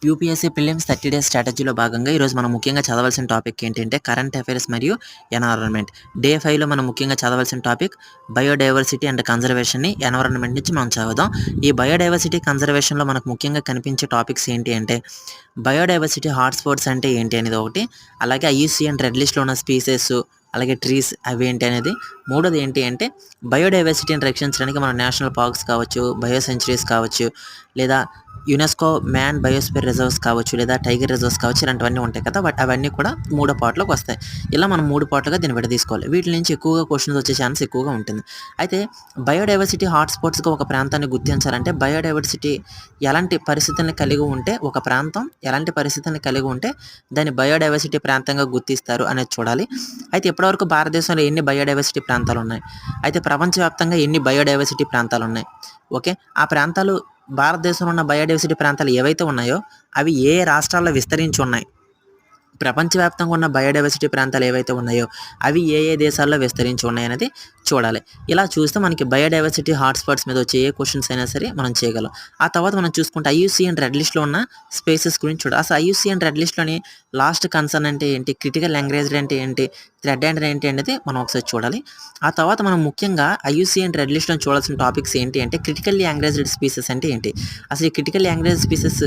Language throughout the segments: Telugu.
యూపీఎస్సీ ప్రిలిమ్స్ 30 డేస్ స్ట్రాటజీలో భాగంగా ఈరోజు మనం ముఖ్యంగా చదవాల్సిన టాపిక్ ఏంటంటే కరెంట్ అఫైర్స్ మరియు ఎన్విరాన్మెంట్. డే 5లో మనం ముఖ్యంగా చదవాల్సిన టాపిక్ బయోడైవర్సిటీ అండ్ కన్జర్వేషన్ని ఎన్విరాన్మెంట్ నుంచి మనం చదువుదాం. ఈ బయోడైవర్సిటీ కన్జర్వేషన్లో మనకు ముఖ్యంగా కనిపించే టాపిక్స్ ఏంటి అంటే బయోడైవర్సిటీ హాట్స్పాట్స్ అంటే ఏంటి అనేది ఒకటి, అలాగే ఐయుసిఎన్ రెడ్ లిస్ట్లో ఉన్న స్పీసెస్, అలాగే ట్రీస్ అవి ఏంటి అనేది. మూడోది ఏంటి అంటే బయోడైవర్సిటీని రక్షించడానికి మన నేషనల్ పార్క్స్ కావచ్చు, బయో సెంచురీస్ కావచ్చు, లేదా యునెస్కో మ్యాన్ బయోస్పియర్ రిజర్వ్స్ కావచ్చు, లేదా టైగర్ రిజర్వ్స్ కావచ్చు, ఇలాంటివన్నీ ఉంటాయి కదా. బట్ అవన్నీ కూడా మూడో పార్ట్లోకి వస్తాయి. ఇలా మనం 3 పార్ట్లుగా దీన్ని విడదీసుకోవాలి. వీటి నుంచి ఎక్కువగా క్వశ్చన్స్ వచ్చే ఛాన్స్ ఎక్కువగా ఉంటుంది. అయితే బయోడైవర్సిటీ హాట్స్పాట్స్గా ఒక ప్రాంతాన్ని గుర్తించాలంటే బయోడైవర్సిటీ ఎలాంటి పరిస్థితులను కలిగి ఉంటే, ఒక ప్రాంతం ఎలాంటి పరిస్థితులను కలిగి ఉంటే దాన్ని బయోడైవర్సిటీ ప్రాంతంగా గుర్తిస్తారు అనేది చూడాలి. అయితే ఇప్పటివరకు భారతదేశంలో ఎన్ని బయోడైవర్సిటీ ప్రాంతాలు ఉన్నాయి, అయితే ప్రపంచవ్యాప్తంగా ఎన్ని బయోడైవర్సిటీ ప్రాంతాలు ఉన్నాయి, ఓకే, ఆ ప్రాంతాలు భారతదేశంలో ఉన్న బయోడైవర్సిటీ ప్రాంతాలు ఏవైతే ఉన్నాయో అవి ఏ రాష్ట్రాల్లో విస్తరించి ఉన్నాయి, ప్రపంచవ్యాప్తంగా ఉన్న బయోడైవర్సిటీ ప్రాంతాలు ఏవైతే ఉన్నాయో అవి ఏ ఏ దేశాల్లో విస్తరించి ఉన్నాయనేది చూడాలి. ఇలా చూస్తే మనకి బయోడైవర్సిటీ హాట్స్పాట్స్ మీద వచ్చే ఏ క్వశ్చన్స్ అయినా సరే మనం చేయగలం. ఆ తర్వాత మనం చూసుకుంటే ఐయుసిఎన్ రెడ్ లిస్ట్లో ఉన్న స్పేసెస్ గురించి చూడాలి. అసలు ఐయుసిఎన్ రెడ్ లిస్ట్లోని లాస్ట్ కన్సర్న్ అంటే ఏంటి, క్రిటికల్ ఎంగ్రేజ్డ్ అంటే ఏంటి, థ్రెడ్ అంటే ఏంటి అనేది మనం ఒకసారి చూడాలి. ఆ తర్వాత మనం ముఖ్యంగా ఐయుసిఎన్ రెడ్ లిస్ట్లో చూడాల్సిన టాపిక్స్ ఏంటి అంటే క్రిటికల్లీ ఎంగ్రేజ్డ్ స్పీసెస్ అంటే ఏంటి, అసలు ఈ క్రిటికల్లీ ఎంగ్రేజ్డ్ స్పీసెస్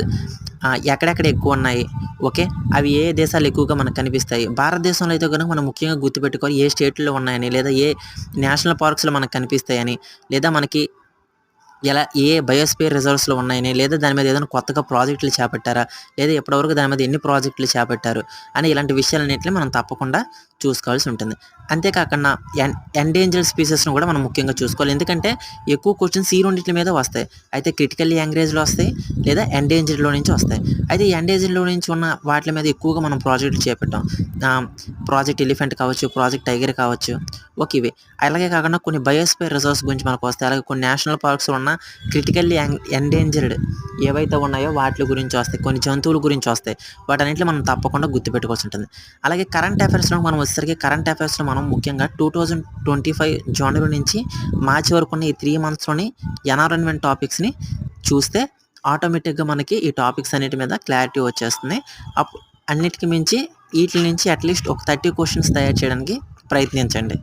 ఎక్కడెక్కడ ఎక్కువ ఉన్నాయి, ఓకే, అవి ఏ దేశాలు ఎక్కువగా మనకు కనిపిస్తాయి. భారతదేశంలో అయితే కనుక మనం ముఖ్యంగా గుర్తుపెట్టుకోవాలి ఏ స్టేట్లో ఉన్నాయని, లేదా ఏ నేషనల్ పార్క్స్లో మనకు కనిపిస్తాయని, లేదా మనకి ఎలా ఏ బయోస్పియర్ రిజర్వ్స్లో ఉన్నాయని, లేదా దాని మీద ఏదైనా కొత్తగా ప్రాజెక్టులు చేపట్టారా, లేదా ఇప్పటివరకు దాని మీద ఎన్ని ప్రాజెక్టులు చేపట్టారు అని ఇలాంటి విషయాలన్నింటినీ మనం తప్పకుండా చూసుకోవాల్సి ఉంటుంది. అంతేకాకుండా ఎండేంజర్డ్ స్పీసెస్ను కూడా మనం ముఖ్యంగా చూసుకోవాలి. ఎందుకంటే ఎక్కువ క్వశ్చన్స్ ఈ రెండింటి మీద వస్తాయి. అయితే క్రిటికల్లీ ఎంగ్రేజ్లో వస్తాయి, లేదా ఎండేంజర్డ్లో నుంచి వస్తాయి. అయితే ఈ ఎండేంజర్డ్లో నుంచి ఉన్న వాటి మీద ఎక్కువగా మనం ప్రాజెక్టులు చేపట్టాం. ప్రాజెక్ట్ ఎలిఫెంట్ కావచ్చు, ప్రాజెక్ట్ టైగర్ కావచ్చు, ఓకే, ఇవి. అలాగే కాకుండా కొన్ని బయోస్పియర్ రిజర్వ్స్ గురించి మనకు వస్తాయి. అలాగే కొన్ని నేషనల్ పార్క్స్ ఉన్న క్రిటికల్లీ ఎండేంజర్డ్ ఏవైతే ఉన్నాయో వాటి గురించి వస్తాయి, కొన్ని జంతువుల గురించి వస్తాయి. వాటన్నింటిలో మనం తప్పకుండా గుర్తుపెట్టుకోవాల్సి ఉంటుంది. అలాగే కరెంట్ అఫైర్స్లో మనం వచ్చేసరికి కరెంట్ అఫైర్స్లో మనం ముఖ్యంగా 2025 జనవరి నుంచి మార్చి వరకు ఉన్న ఈ 3 మంత్స్లోని ఎన్విరాన్మెంట్ టాపిక్స్ని చూస్తే ఆటోమేటిక్గా మనకి ఈ టాపిక్స్ అన్నిటి మీద క్లారిటీ వచ్చేస్తుంది. అన్నిటికి మించి వీటి నుంచి అట్లీస్ట్ ఒక 30 క్వశ్చన్స్ తయారు చేయడానికి ప్రయత్నించండి.